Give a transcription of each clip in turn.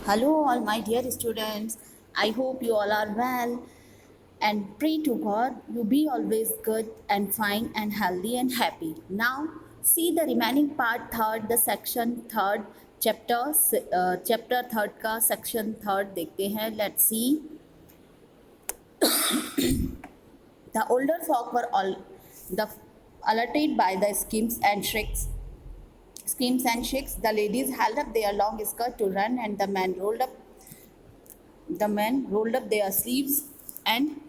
Hello, all my dear students. I hope you all are well and pray to God you be always good and fine and healthy and happy. Now, see the remaining part third, the section third, chapter third का section third देखते हैं. Let's see. The older folk were all the alerted by the schemes and shrieks. Screams and shrieks. The ladies held up their long skirt to run, and the men rolled up their sleeves and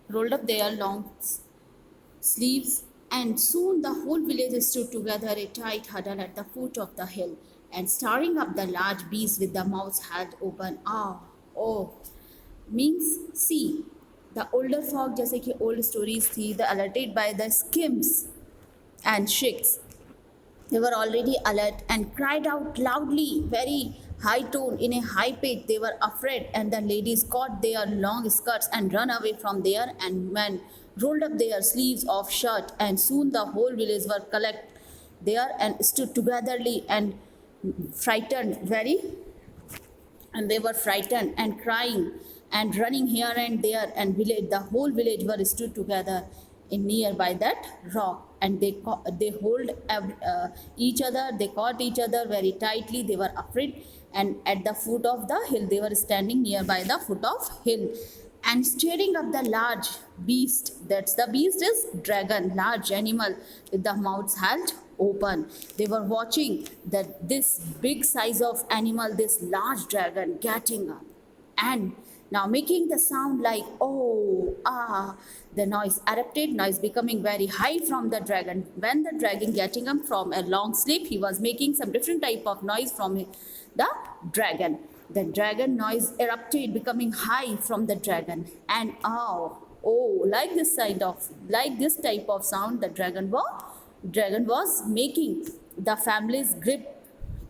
rolled up their long sleeves, and soon the whole village stood together, a tight huddle at the foot of the hill, and staring up the large beast with the mouths held open. Oh, means see. The older folk, जैसे कि old stories थी, the alerted by the skims and shrieks. They were already alert and cried out loudly, very high tone, in a high pitch. They were afraid, and the ladies caught their long skirts and ran away from there, and men rolled up their sleeves of shirt, and soon the whole village were collected there and stood togetherly and frightened, very, and they were frightened and crying and running here and there, and the whole village were stood together in nearby that rock, and they hold each other, they caught each other very tightly. They were afraid, and at the foot of the hill they were standing nearby the foot of hill and staring up the large beast. That's the beast is dragon, large animal with the mouths held open. They were watching that this big size of animal, this large dragon getting up and now making the sound like oh ah. The noise erupted, noise becoming very high from the dragon. When the dragon getting up from a long sleep, he was making some different type of noise from the dragon. The dragon noise erupted, becoming high from the dragon, and like this type of sound the dragon was making. The families grip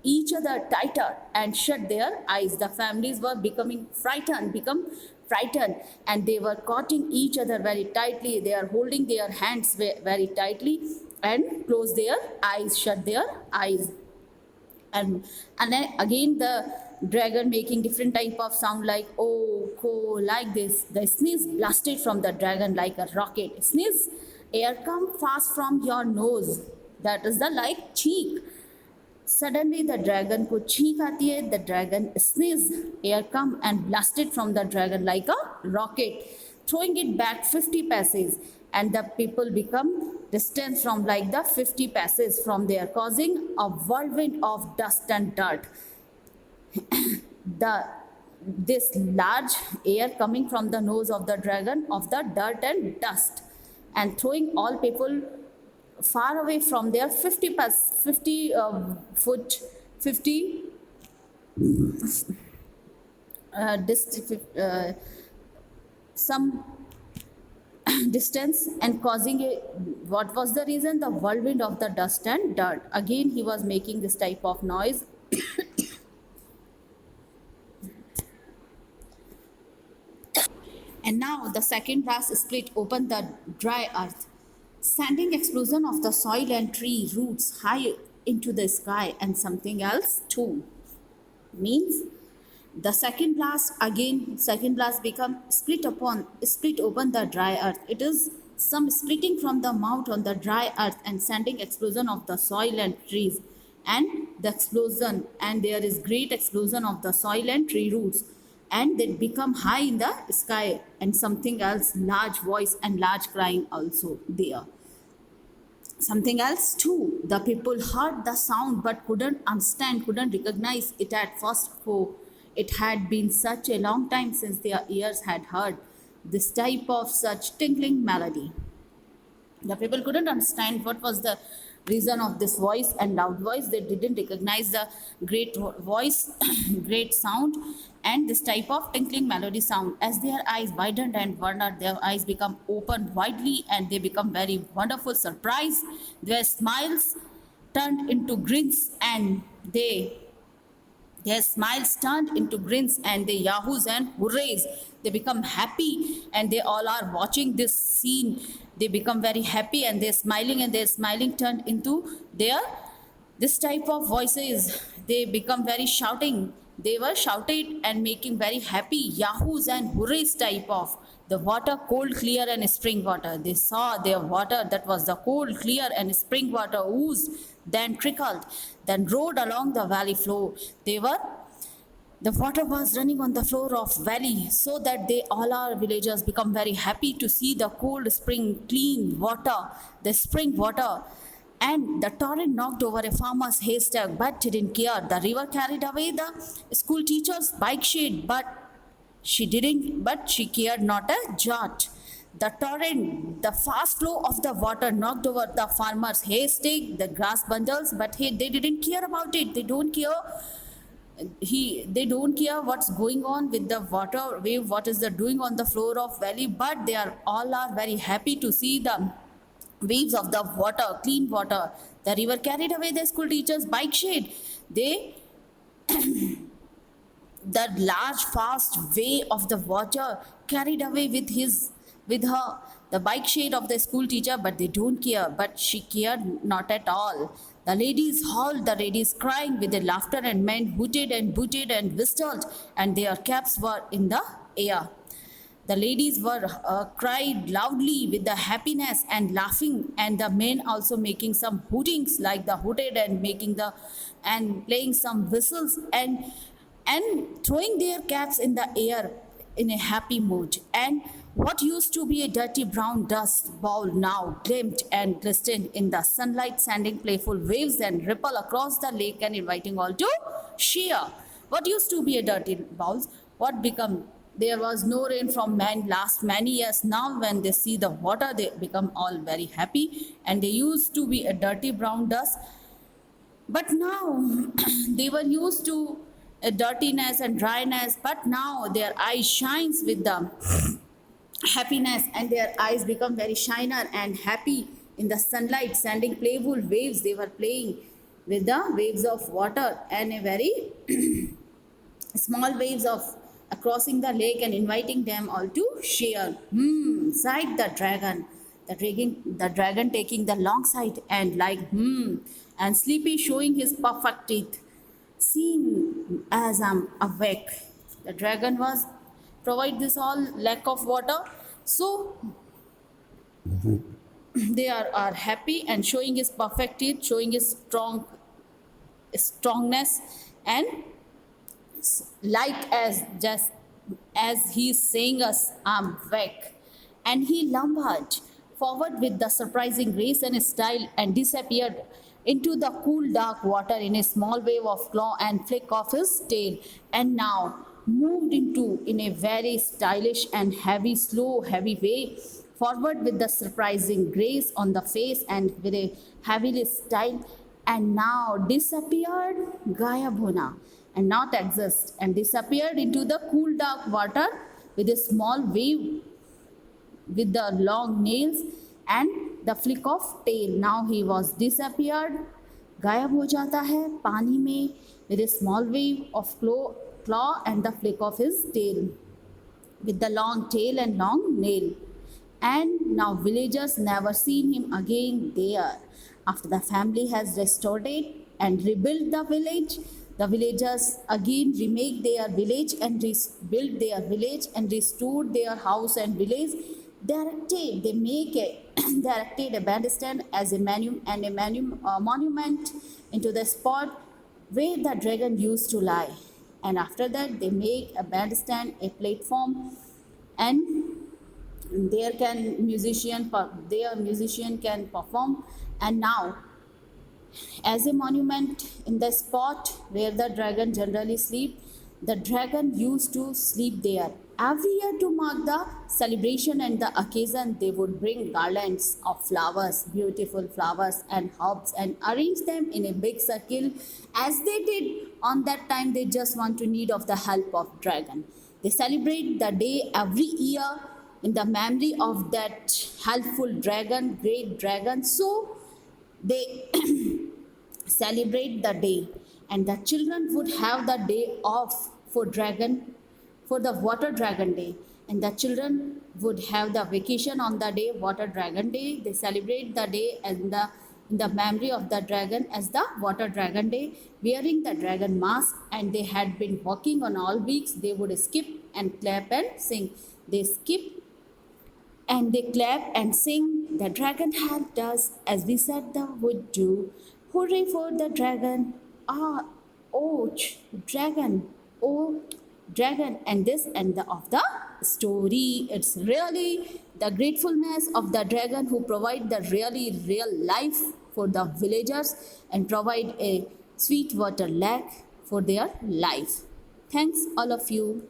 each other tighter and shut their eyes. The families were become frightened, and they were caughting each other very tightly. They are holding their hands very tightly and close their eyes, shut their eyes. And then again the dragon making different type of sound like oh like this. The sneeze blasted from the dragon like a rocket. Sneeze, air come fast from your nose. That is the like cheek. Suddenly the dragon को छींक आती है. The dragon sneezed, air come and blasted from the dragon like a rocket, throwing it back 50 paces, and the people become distant from like the 50 paces from there, causing a whirlwind of dust and dirt. This large air coming from the nose of the dragon of the dirt and dust, and throwing all people far away from their 50 foot 50 some distance, and causing a, what was the reason? The whirlwind of the dust and dirt. Again he was making this type of noise. And now the second blast split open the dry earth, sending explosion of the soil and tree roots high into the sky. And something else too, means the second blast become split open the dry earth. It is some splitting from the mouth on the dry earth and sending explosion of the soil and trees, and the explosion, and there is great explosion of the soil and tree roots, and they become high in the sky. And something else, large voice and large crying also there. Something else too, the people heard the sound but couldn't understand, couldn't recognize it at first, for it had been such a long time since their ears had heard this type of such tinkling melody. The people couldn't understand what was the reason of this voice and loud voice. They didn't recognize the great voice, great sound, and this type of tinkling melody sound. As their eyes widened and wondered, their eyes become opened widely, and they become very wonderful surprise. Their smiles turned into grins, and their smiles turned into grins, and the yahoos and hurrays. They become happy, and they all are watching this scene. They become very happy, and they're smiling, and their smiling turned into their This type of voices, they become very shouting. They were shouted and making very happy yahoos and hurrays type of the water cold, clear and spring water. They saw their water that was the cold, clear and spring water oozed, then trickled, then rolled along the valley floor. They were the water was running on the floor of valley, so that they all our villagers become very happy to see the cold spring clean water, the spring water. And the torrent knocked over a farmer's haystack but didn't care. The river carried away the school teacher's bike shade, but she cared not a jot. The torrent, the fast flow of the water knocked over the farmer's haystack, the grass bundles, but they didn't care about it. They don't care, they don't care what's going on with the water wave, what is the doing on the floor of valley, but they are all are very happy to see the waves of the water, clean water. The river carried away the school teacher's bike shade. They, the large fast way of the water carried away with her the bike shade of the school teacher, but they don't care, but she cared not at all. The ladies howled, the ladies crying with their laughter, and men hooted and booted and whistled, and their caps were in the air. The ladies were cried loudly with the happiness and laughing, and the men also making some hootings like the hooted and making the and playing some whistles and throwing their caps in the air in a happy mood. And what used to be a dirty brown dust bowl now gleamed and glistened in the sunlight, sending playful waves and ripple across the lake and inviting all to share. What used to be a dirty bowl, what become, there was no rain from last many years. Now when they see the water, they become all very happy, and they used to be a dirty brown dust, but now they were used to dirtiness and dryness, but now their eyes shines with the happiness, and their eyes become very shiner and happy in the sunlight, sending playful waves. They were playing with the waves of water and a very small waves of crossing the lake and inviting them all to share. Sighed the dragon. The dragon taking the long side and like and sleepy showing his perfect teeth. Seeing as I'm awake, the dragon was provide this all lack of water, so they are happy and showing his perfect teeth, showing his strongness, and like as just as he's saying us, I'm awake. And he lumbered forward with the surprising grace and style and disappeared into the cool dark water in a small wave of claw and flick of his tail, and now moved into in a very stylish and heavy, slow, heavy way forward with the surprising grace on the face and with a heavy style, and now disappeared Gayabhuna and not exist, and disappeared into the cool dark water with a small wave with the long nails and the flick of tail. Now he was disappeared, गायब हो जाता है पानी में with a small wave of claw and the flick of his tail with the long tail and long nail. And now villagers never seen him again there. After the family has restored it and rebuilt the village, the villagers again remake their village and rebuild their village and restored their house and village. They make a they erected a bandstand as a monument into the spot where the dragon used to lie. And after that, they make a bandstand, a platform, and their musician can perform. And now, as a monument in the spot where the dragon generally sleep, the dragon used to sleep there. Every year to mark the celebration and the occasion, they would bring garlands of flowers, beautiful flowers and herbs, and arrange them in a big circle. As they did on that time, they just want to need of the help of dragon. They celebrate the day every year in the memory of that helpful dragon, great dragon. So they celebrate the day, and the children would have the day off for the water dragon day, and the children would have the vacation on the day water dragon day. They celebrate the day and the in the memory of the dragon as the Water Dragon Day, wearing the dragon mask, and they had been walking on all weeks. They would skip and clap and sing. They skip and they clap and sing. The dragon helped us as we said they would do. Hooray for the dragon! Ah, oh, dragon! Oh, dragon! And this end of the story. It's really the gratefulness of the dragon who provide the really real life for the villagers and provide a sweet water lake for their life. Thanks all of you.